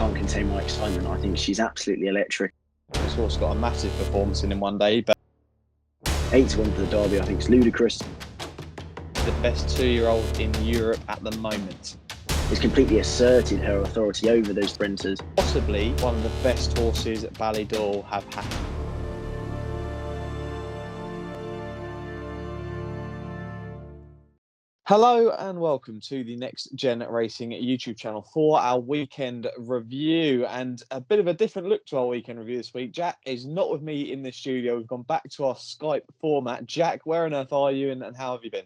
can't contain my excitement. I think she's absolutely electric. This horse got a massive performance in one day, but 8 to 1 for the Derby, I think it's ludicrous. the best 2-year-old in Europe at the moment. It's completely asserted her authority over those sprinters. Possibly one of the best horses Ballydor have had. Hello and welcome to the Next Gen Racing YouTube channel for our weekend review, and a bit of a different look to our weekend review this week. Jack is not with me in the studio. We've gone back to our Skype format. Jack, where on earth are you and how have you been?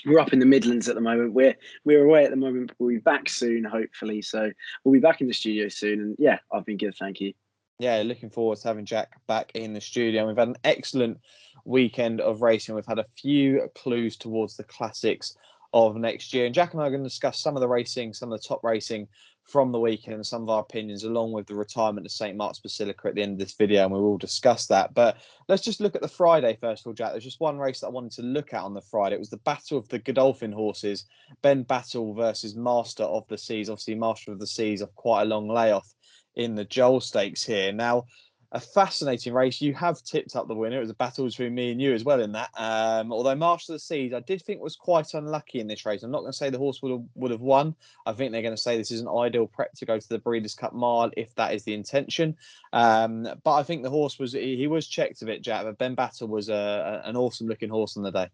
We're up in the Midlands at the moment. We're away at the moment, but we'll be back soon, hopefully. So we'll be back in the studio soon. And yeah, I've been good, thank you. Yeah, looking forward to having Jack back in the studio. We've had an excellent weekend of racing. We've had a few clues towards the classics of next year. And Jack and I are going to discuss some of the racing, some of the top racing from the weekend, and some of our opinions, along with the retirement of St. Mark's Basilica at the end of this video, and we will discuss that. But let's just look at the Friday first of all, Jack. There's just one race that I wanted to look at on the Friday. It was the Battle of the Godolphin horses, Ben Battle versus Master of the Seas. Obviously, Master of the Seas off quite a long layoff in the Joel Stakes here. Now, a fascinating race. You have tipped up the winner. It was a battle between me and you as well in that. Although Master of the Seas, I did think was quite unlucky in this race. I'm not going to say the horse would have won. I think they're going to say this is an ideal prep to go to the Breeders' Cup Mile if that is the intention. But I think the horse he was checked a bit, Jack. But Ben Battle was an awesome looking horse on the day.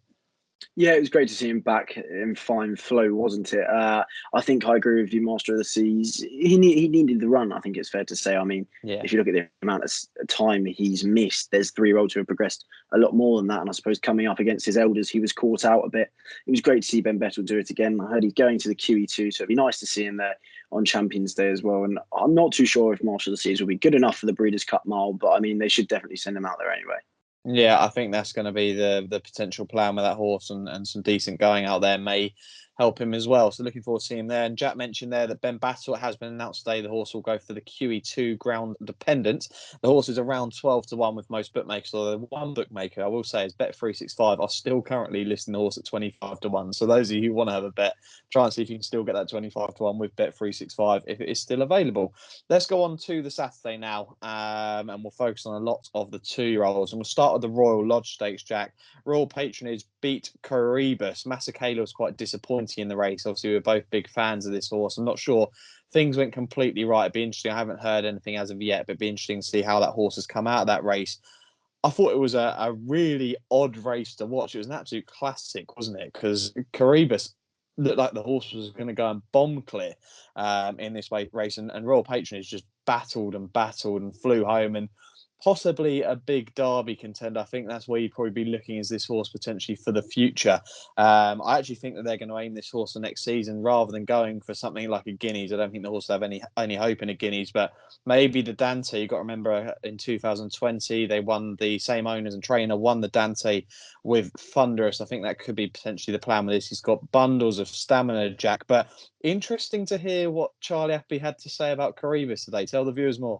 Yeah, it was great to see him back in fine flow, wasn't it? I think I agree with you, Master of the Seas. He needed the run, I think it's fair to say. I mean, Yeah. If you look at the amount of time he's missed, there's 3-year-olds who have progressed a lot more than that. And I suppose coming up against his elders, he was caught out a bit. It was great to see Ben Bettel do it again. I heard he's going to the QE2, so it'd be nice to see him there on Champions Day as well. And I'm not too sure if Master of the Seas will be good enough for the Breeders' Cup Mile, but I mean, they should definitely send him out there anyway. Yeah, I think that's going to be the potential plan with that horse, and some decent going out there may help him as well. So looking forward to seeing him there. And Jack mentioned there that Ben Battle has been announced today. The horse will go for the QE2 ground dependent. The horse is around 12 to 1 with most bookmakers. Although one bookmaker, I will say, is Bet365, are still currently listing the horse at 25 to 1. So those of you who want to have a bet, try and see if you can still get that 25 to 1 with Bet365 if it is still available. Let's go on to the Saturday now, and we'll focus on a lot of the 2-year-olds. And we'll start with the Royal Lodge Stakes, Jack. Royal Patronage beat Coribus. Masakela was quite disappointing in the race. Obviously, we were both big fans of this horse. I'm not sure things went completely right. It'd be interesting. I haven't heard anything as of yet, but it'd be interesting to see how that horse has come out of that race. I thought it was a really odd race to watch. It was an absolute classic, wasn't it? Because Coribus looked like the horse was going to go and bomb clear in this race, and Royal Patronage just battled and flew home, and possibly a big Derby contender. I think that's where you'd probably be looking as this horse potentially for the future. I actually think that they're going to aim this horse for next season rather than going for something like a Guineas. I don't think the horse will have any hope in a Guineas, but maybe the Dante. You've got to remember in 2020, they won, the same owners and trainer won the Dante with Thunderous. I think that could be potentially the plan with this. He's got bundles of stamina, Jack. But interesting to hear what Charlie Appy had to say about Coribus today. Tell the viewers more.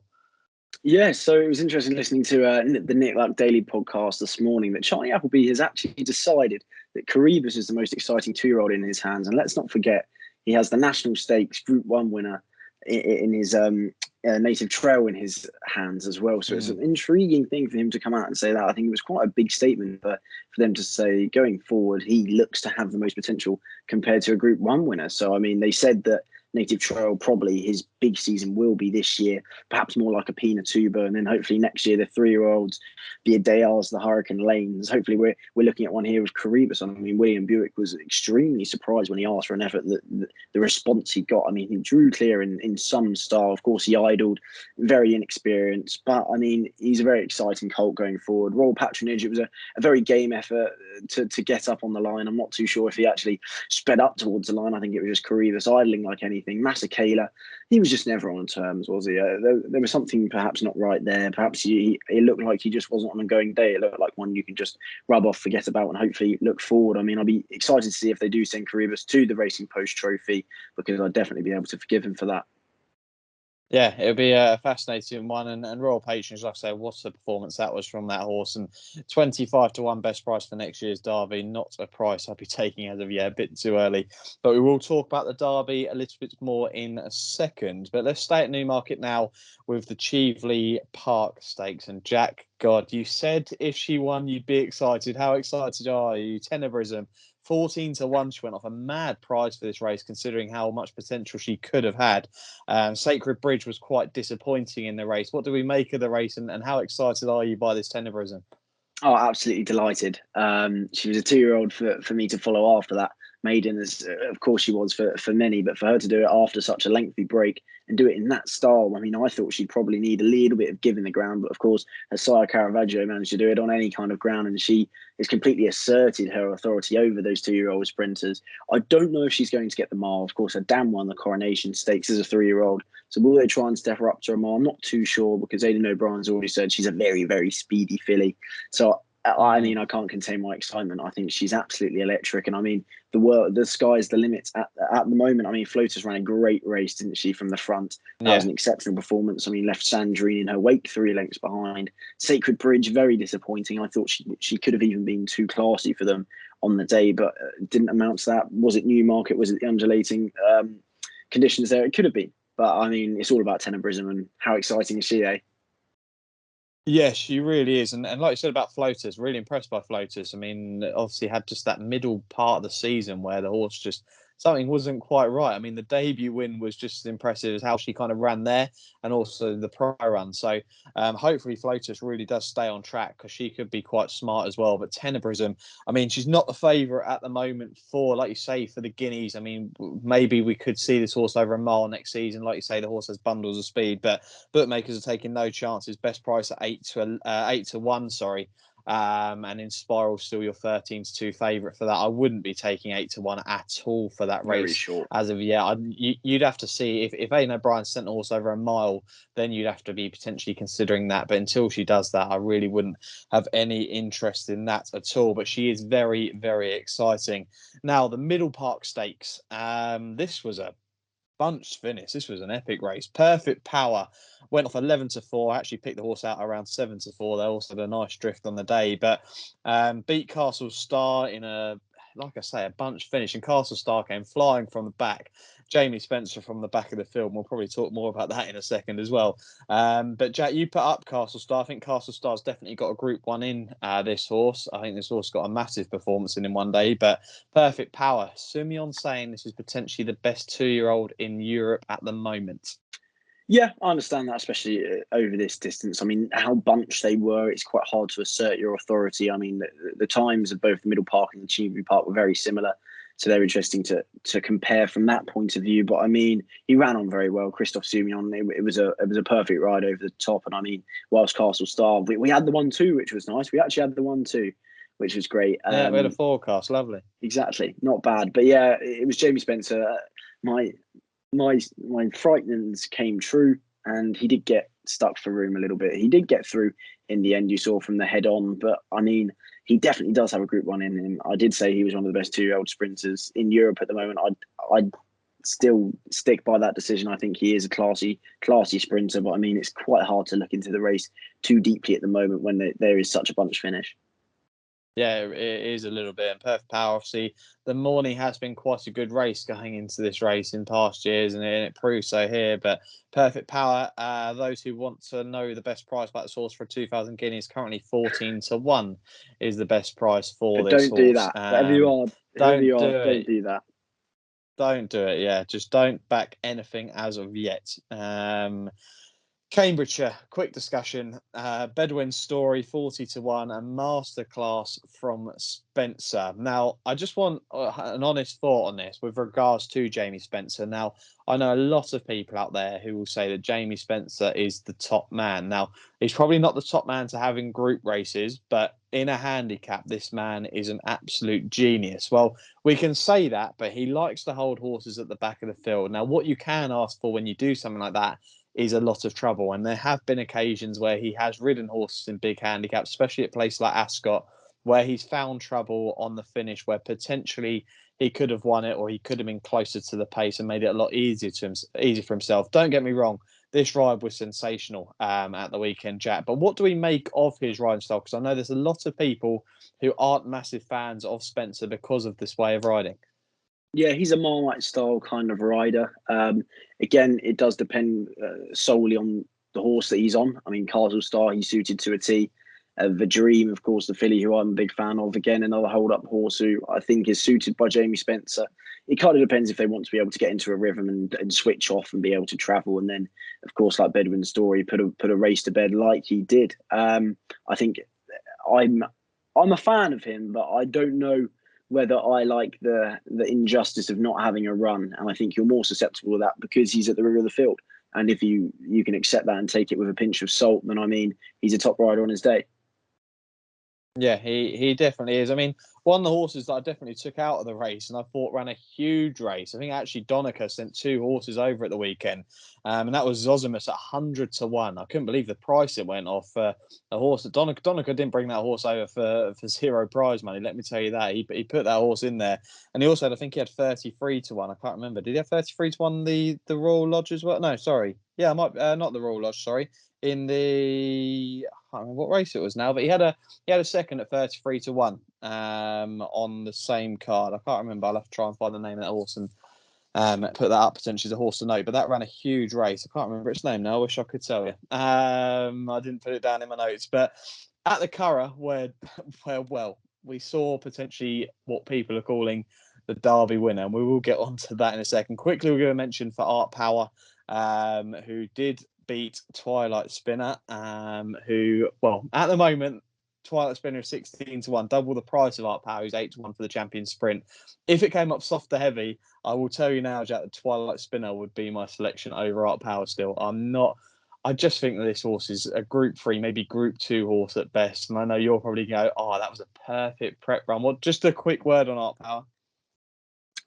Yeah, so it was interesting listening to the Nick Luck Daily podcast this morning that Charlie Appleby has actually decided that Coribus is the most exciting 2-year-old in his hands. And let's not forget, he has the National Stakes Group 1 winner in his Native Trail in his hands as well. So it's an intriguing thing for him to come out and say that. I think it was quite a big statement for them to say going forward, he looks to have the most potential compared to a Group 1 winner. So, I mean, they said that Native Trail, probably his big season will be this year, perhaps more like a Pina Tuba, and then hopefully next year the 3-year-olds, the Adayars, the Hurricane Lanes. Hopefully we're looking at one here with Coribus. I mean, William Buick was extremely surprised when he asked for an effort. The response he got, I mean, he drew clear in some style. Of course, he idled, very inexperienced, but I mean, he's a very exciting colt going forward. Royal Patronage, it was a very game effort to get up on the line. I'm not too sure if he actually sped up towards the line. I think it was just Coribus idling like anything. Masakela, he was just never on terms, was he? There was something perhaps not right there. Perhaps it looked like he just wasn't on a going day. It looked like one you can just rub off, forget about, and hopefully look forward. I mean, I'll be excited to see if they do send Coribus to the Racing Post Trophy, because I'd definitely be able to forgive him for that. Yeah, it'll be a fascinating one. And Royal Patrons, like I say, what a performance that was from that horse. And 25-1 best price for next year's Derby. Not a price I'd be taking as of yet, a bit too early. But we will talk about the Derby a little bit more in a second. But let's stay at Newmarket now with the Cheveley Park Stakes. And Jack, God, you said if she won, you'd be excited. How excited are you? Tenebrism. 14-1, she went off a mad price for this race, considering how much potential she could have had. Sacred Bridge was quite disappointing in the race. What do we make of the race, and how excited are you by this Tenebrism? Oh, absolutely delighted. She was a 2-year-old for me to follow after that maiden, as of course she was for many, but for her to do it after such a lengthy break and do it in that style, I mean, I thought she'd probably need a little bit of give in the ground, but of course, her sire Caravaggio managed to do it on any kind of ground, and she has completely asserted her authority over those 2-year-old sprinters. I don't know if she's going to get the mile. Of course, her dam won the Coronation Stakes as a 3-year-old. So will they try and step her up to a mile? I'm not too sure, because Aidan O'Brien's already said she's a very, very speedy filly. So I mean, I can't contain my excitement. I think she's absolutely electric, and I mean, the sky's the limit at the moment. I mean, Flotus ran a great race, didn't she, from the front? That was Yeah. an exceptional performance. I mean, left Sandrine in her wake 3 lengths behind. Sacred Bridge, very disappointing. I thought she could have even been too classy for them on the day, but didn't amount to that. Was it Newmarket? Was it the undulating conditions there? It could have been, but I mean, it's all about Tenebrism, and how exciting is she, eh? Yeah, she really is. And like you said about Flotus, really impressed by Flotus. I mean, obviously had just that middle part of the season where the horse just something wasn't quite right. I mean, the debut win was just as impressive as how she kind of ran there and also the prior run. So hopefully Flotus really does stay on track, because she could be quite smart as well. But Tenebrism, I mean, she's not the favourite at the moment for, like you say, for the Guineas. I mean, maybe we could see this horse over a mile next season. Like you say, the horse has bundles of speed, but bookmakers are taking no chances. Best price at 8-1, sorry. And Inspiral still your 13-2 favourite for that. I wouldn't be taking 8-1 at all for that Very race short. as of yet. You'd have to see if Aidan O'Brien sent the horse over a mile, then you'd have to be potentially considering that. But until she does that, I really wouldn't have any interest in that at all. But she is very, very exciting. Now, the Middle Park Stakes. This was a bunch finish. This was an epic race. Perfect Power went off 11-4. I actually picked the horse out around 7-4. They also had a nice drift on the day, but beat Castle Star in like I say, a bunch finish. And Castle Star came flying from the back. Jamie Spencer from the back of the field. We'll probably talk more about that in a second as well. But Jack, you put up Castle Star. I think Castle Star's definitely got a Group 1 in this horse. I think this horse got a massive performance in one day, but Perfect Power. Simeon saying this is potentially the best 2-year-old in Europe at the moment. Yeah, I understand that, especially over this distance. I mean, how bunched they were, it's quite hard to assert your authority. I mean, the times of both the Middle Park and the Cheveley Park were very similar, so they're interesting to compare from that point of view. But I mean, he ran on very well. Christophe Simeon, it was a perfect ride over the top. And I mean, whilst Castle Star, we had the 1-2, which was nice. We actually had the 1-2, which was great. Yeah, we had a forecast. Lovely. Exactly, not bad. But yeah, it was Jamie Spencer. My my frightenings came true, and he did get stuck for room a little bit. He did get through in the end, you saw from the head on, but I mean, he definitely does have a Group 1 in him. I did say he was one of the best 2-year-old sprinters in Europe at the moment. I'd still stick by that decision. I think he is a classy sprinter, but I mean, it's quite hard to look into the race too deeply at the moment when there is such a bunch finish. Yeah, it is a little bit. And Perfect Power, obviously, the morning has been quite a good race going into this race in past years, and it proves so here. But Perfect Power, those who want to know the best price about the horse for 2,000 guineas, currently 14-1 is the best price for But this don't do horse. that. Whatever you are, whoever Don't you do are, don't it. do that. Don't do it. Yeah, just don't back anything as of yet. Cambridgeshire, quick discussion. Bedouin Story, 40-1, a masterclass from Spencer. Now, I just want an honest thought on this with regards to Jamie Spencer. Now, I know a lot of people out there who will say that Jamie Spencer is the top man. Now, he's probably not the top man to have in group races, but in a handicap, this man is an absolute genius. Well, we can say that, but he likes to hold horses at the back of the field. Now, what you can ask for when you do something like that is a lot of trouble. And there have been occasions where he has ridden horses in big handicaps, especially at places like Ascot, where he's found trouble on the finish, where potentially he could have won it, or he could have been closer to the pace and made it a lot easier for himself. Don't get me wrong, this ride was sensational at the weekend, Jack. But what do we make of his riding style? Because I know there's a lot of people who aren't massive fans of Spencer because of this way of riding. Yeah, he's a Marmite style kind of rider. Again, it does depend solely on the horse that he's on. I mean, Castle Star, he's suited to a T. The Dream, of course, the filly, who I'm a big fan of. Again, another hold-up horse who I think is suited by Jamie Spencer. It kind of depends if they want to be able to get into a rhythm and switch off and be able to travel. And then, of course, like Bedouin Story, put a race to bed like he did. I think I'm I'm a fan of him, but I don't know whether I like the injustice of not having a run. And I think you're more susceptible to that because he's at the rear of the field. And if you can accept that and take it with a pinch of salt, then I mean he's a top rider on his day. Yeah, he definitely is. I mean, one of the horses that I definitely took out of the race and I thought ran a huge race. I think actually Donica sent 2 horses over at the weekend, and that was Zosimus at 100-1. I couldn't believe the price it went off a horse that Donica didn't bring that horse over for 0 prize money. Let me tell you that he put that horse in there, and he also had, I think he had 33-1. I can't remember. Did he have 33-1 the Royal Lodge as well? No, sorry. Yeah, I might not the Royal Lodge. Sorry, in the I can't remember what race it was now, but he had a second at 33-1 on the same card. I can't remember. I'll have to try and find the name of that horse and put that up potentially as a horse to note. But that ran a huge race. I can't remember its name now. I wish I could tell you. I didn't put it down in my notes. But at the Curragh, where well, we saw potentially what people are calling the Derby winner, and we will get onto that in a second. Quickly, we're going to mention for Art Power, who did beat Twilight Spinner, who, well, at the moment, Twilight Spinner is 16-1, double the price of Art Power, who's 8-1 for the champion sprint. If it came up soft to heavy, I will tell you now, Jack, that Twilight Spinner would be my selection over Art Power still. I just think that this horse is a Group 3, maybe Group 2 horse at best. And I know you're probably going to go, oh, that was a perfect prep run. Well, just a quick word on Art Power.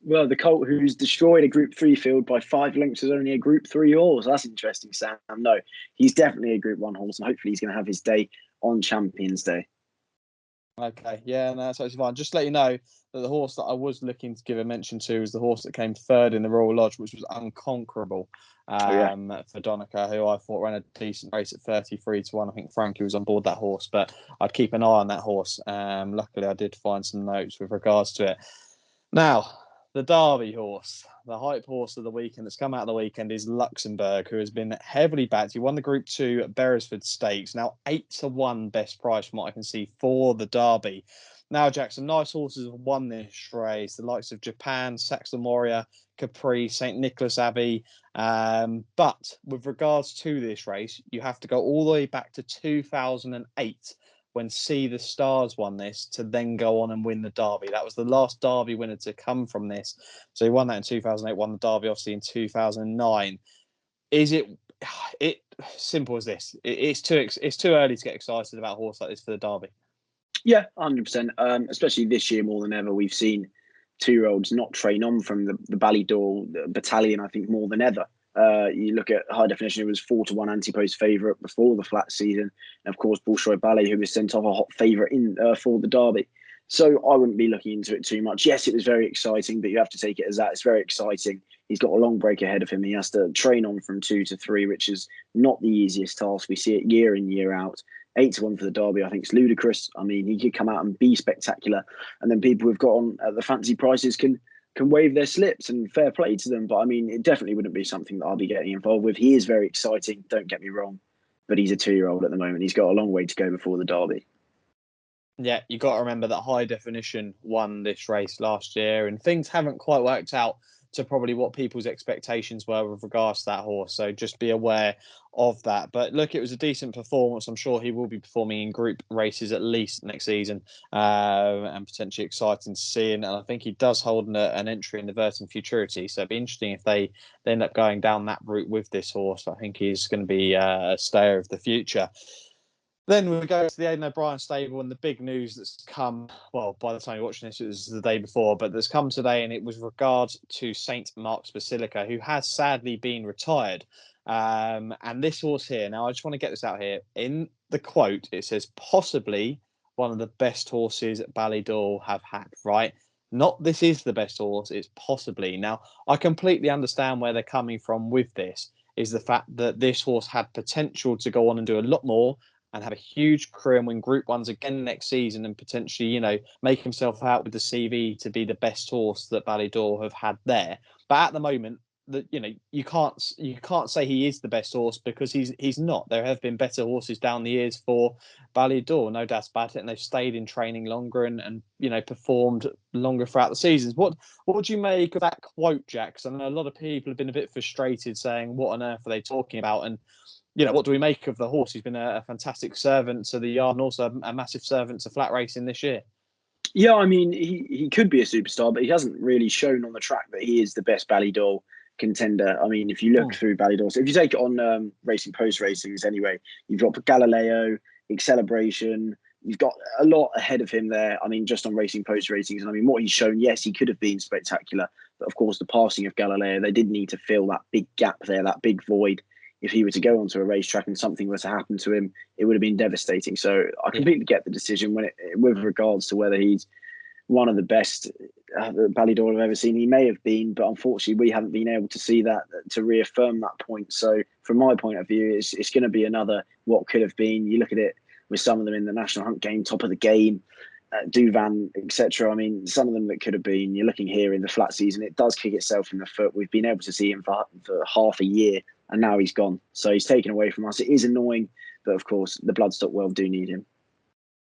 Well, the colt who's destroyed a Group 3 field by 5 lengths is only a Group 3 horse. That's interesting, Sam. No, he's definitely a Group 1 horse, and hopefully he's going to have his day on Champions Day. Okay, yeah, no, that's actually fine. Just to let you know that the horse that I was looking to give a mention to is the horse that came third in the Royal Lodge, which was Unconquerable for Donica, who I thought ran a decent race at 33-1. I think Frankie was on board that horse, but I'd keep an eye on that horse. Luckily, I did find some notes with regards to it. Now, the Derby horse, the hype horse of the weekend that's come out of the weekend is Luxembourg, who has been heavily backed. He won the Group 2 at Beresford Stakes. Now 8-1 best price from what I can see for the Derby. Now, Jack, some nice horses have won this race. The likes of Japan, Saxon Warrior, Capri, St. Nicholas Abbey. But with regards to this race, you have to go all the way back to 2008 when See the Stars won this to then go on and win the Derby. That was the last Derby winner to come from this. So he won that in 2008, won the Derby obviously in 2009. Is it simple as this? It's too early to get excited about a horse like this for the Derby. Yeah, 100%. Especially this year more than ever, we've seen 2-year-olds not train on from the Ballydor battalion, I think, more than ever. You look at High Definition, it was 4-1 anti-post favourite before the flat season. And of course, Bolshoi Ballet, who was sent off a hot favourite in for the Derby. So I wouldn't be looking into it too much. Yes, it was very exciting, but you have to take it as that. It's very exciting. He's got a long break ahead of him. He has to train on from 2 to 3, which is not the easiest task. We see it year in, year out. 8-1 for the Derby, I think it's ludicrous. I mean, he could come out and be spectacular, and then people who've got on the fancy prices can wave their slips, and fair play to them. But I mean, it definitely wouldn't be something that I'll be getting involved with. He is very exciting, don't get me wrong, but he's a 2-year-old at the moment. He's got a long way to go before the Derby. Yeah, you got to remember that High Definition won this race last year, and things haven't quite worked out to probably what people's expectations were with regards to that horse. So just be aware of that. But look, it was a decent performance. I'm sure he will be performing in group races at least next season, and potentially exciting to see. And I think he does hold an entry in the Verton Futurity. So it'd be interesting if they end up going down that route with this horse. I think he's going to be a stayer of the future. Then we go to the Aidan O'Brien stable, and the big news that's come, well, by the time you're watching this, it was the day before, but that's come today, and it was regards to St. Mark's Basilica, who has sadly been retired. And this horse here, now I just want to get this out here. In the quote, it says, possibly one of the best horses Ballydor have had, right? Not this is the best horse, it's possibly. Now, I completely understand where they're coming from with this. is the fact that this horse had potential to go on and do a lot more and have a huge career and win Group 1s again next season and potentially, make himself out with the CV to be the best horse that Ballydor have had there. But at the moment, that you can't say he is the best horse because he's not. There have been better horses down the years for Ballydor, no doubt about it, and they've stayed in training longer and performed longer throughout the seasons. What would you make of that quote, Jack? Because I know a lot of people have been a bit frustrated, saying, "What on earth are they talking about?" And what do we make of the horse? He's been a fantastic servant to the yard and also a massive servant to flat racing this year. Yeah, I mean, he could be a superstar, but he hasn't really shown on the track that he is the best Ballydor contender. I mean, if you look through Ballydor, so if you take it on Racing Post Racings anyway, you've got Galileo, Acceleration, you've got a lot ahead of him there. I mean, just on Racing Post Racings, and I mean, what he's shown, yes, he could have been spectacular, but of course, the passing of Galileo, they did need to fill that big gap there, that big void. If he were to go onto a racetrack and something were to happen to him, it would have been devastating. So I completely get the decision with regards to whether he's one of the best Ballydor I've ever seen. He may have been, but unfortunately, we haven't been able to see that to reaffirm that point. So from my point of view, it's going to be another what could have been. You look at it with some of them in the National Hunt game, top of the game, Duvan, etc. I mean, some of them that could have been. You're looking here in the flat season, it does kick itself in the foot. We've been able to see him for half a year, and now he's gone. So he's taken away from us. It is annoying, but of course, the Bloodstock world do need him.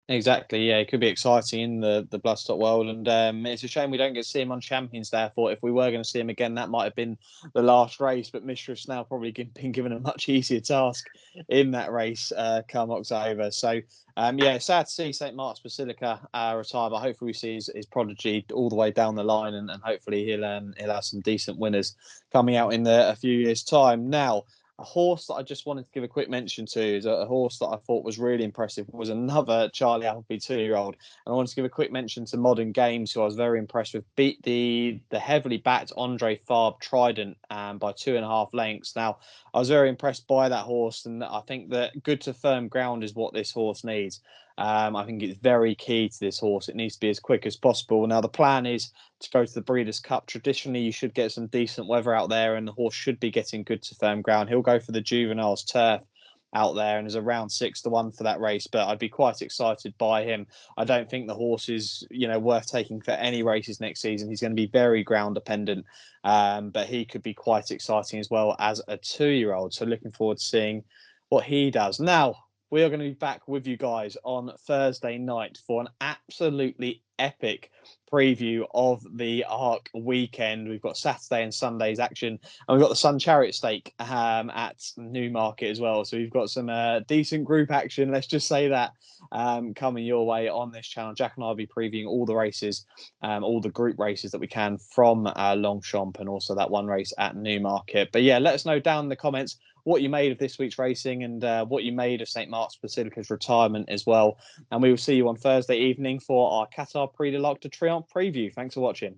Exactly, yeah, it could be exciting in the Bloodstock world, and it's a shame we don't get to see him on Champions Day. I thought if we were going to see him again, that might have been the last race, but Mistress now probably been given a much easier task in that race come October. So, sad to see St. Mark's Basilica retire, but hopefully we see his prodigy all the way down the line, and hopefully he'll have some decent winners coming out in a few years' time. Now, a horse that I just wanted to give a quick mention to is a horse that I thought was really impressive, was another Charlie Appleby 2-year-old. And I wanted to give a quick mention to Modern Games, who I was very impressed with. Beat the heavily backed Andre Farb Trident by 2.5 lengths. Now, I was very impressed by that horse, and I think that good to firm ground is what this horse needs. I think it's very key to this horse. It needs to be as quick as possible. Now, the plan is to go to the Breeders' Cup. Traditionally, you should get some decent weather out there, and the horse should be getting good to firm ground. He'll go for the Juveniles turf out there and is around 6-1 for that race, but I'd be quite excited by him. I don't think the horse is worth taking for any races next season. He's going to be very ground dependent, but he could be quite exciting as well as a 2-year-old. So looking forward to seeing what he does. Now, we are going to be back with you guys on Thursday night for an absolutely epic preview of the Arc weekend. We've got Saturday and Sunday's action, and we've got the Sun Chariot Stake at Newmarket as well. So we've got some decent group action, let's just say that, coming your way on this channel. Jack and I will be previewing all the races, all the group races that we can from Longchamp, and also that one race at Newmarket. But yeah, let us know down in the comments what you made of this week's racing and what you made of St. Mark's Basilica's retirement as well. And we will see you on Thursday evening for our Qatar Prix de l'Arc de Triomphe preview. Thanks for watching.